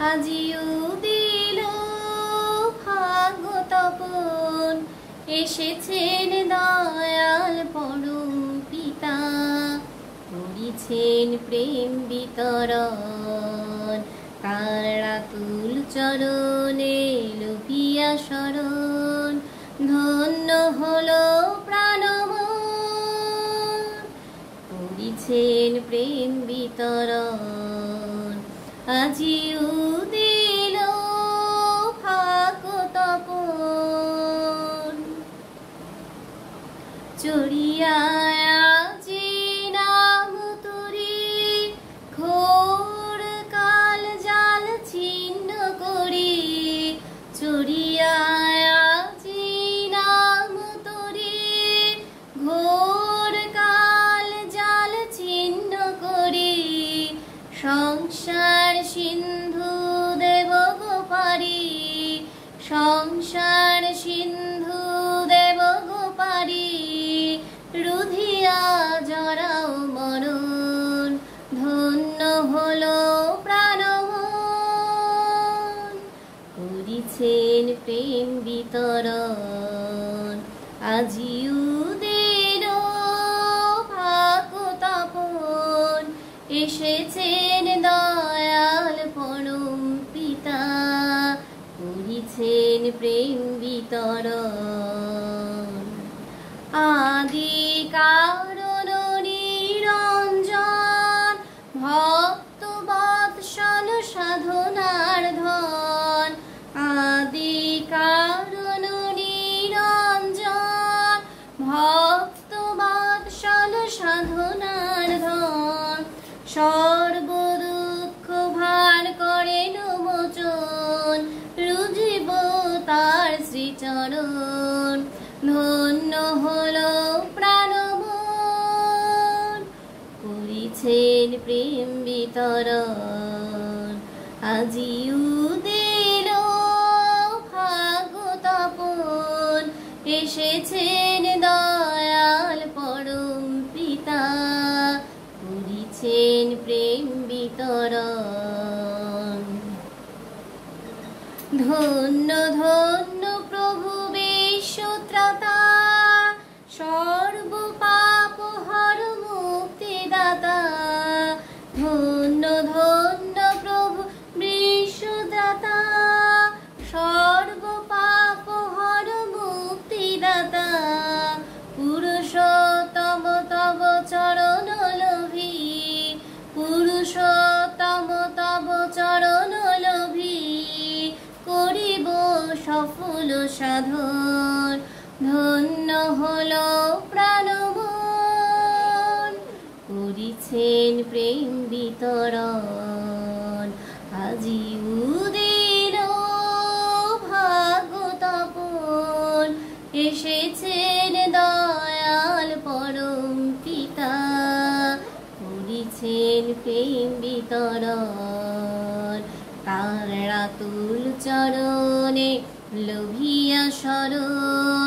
আজিও দিল ভাগ্য তপন, এসেছেন দয়াল পরম পিতা, করিছেন প্রেম বিতরণ। তার আতুল চরণে লোভিয়া শরণ, ধন্য হলো প্রাণমন, করিছেন প্রেম বিতরণ। আজিও দিল ভাগ্য তপন, চড়িয়া আজি নাম তুরি, ঘোর কাল জাল ছিন্ন করি। চড়িয়া আজি নাম তুরি, ঘোর কাল জাল ছিন্ন করি। সংসার সিন্ধু দেব গো পারি, সংসার সিন্ধু দেব গো পারি। রুধিয়া জরাও মরণ, ধন্য হলো প্রাণমন, করিছেন প্রেম বিতরণ। আজিও দিল ভাগ্য তপন, এসেছেন দয়াল পরম পিতা, করিছেন প্রেম বিতরণ। আদি কারণ নিরঞ্জন, ভক্ত বৎসল সাধনার ধন। আদি কারণ নিরঞ্জন, ভক্ত বৎসল সাধনার ধন। সর্ব দুঃখ ভার করেন মোচন, রুজিব তার শ্রীচরণ। ধন্য হলো প্রাণমন, করিছেন প্রেম বিতরণ। আজিও দিল ভাগ্য তপন, এসেছেন দয়াল পরম পিতা, করিছেন প্রেম বিতরণ। ধন্য ধন্য প্রভু বিশ্বত্রাতা, সর্ব পাপ হর মুক্তিদাতা। ধন্য ধন্য প্রভু বিশ্বদাতা, সর্ব পাপ হর মুক্তিদাতা। পুরুষোত্তম তব চরণ লোভী, পুরুষোত্তম তব চরণ লোভী। করিব সফল সাধন, ধন্য হলো প্রাণমন, করিছেন প্রেম বিতরণ। আজিও দিল ভাগ্য তপন, এসেছেন দয়াল পরম পিতা, করিছেন প্রেম বিতরণ। তার আতুল চরণে লোভিয়া শরণ,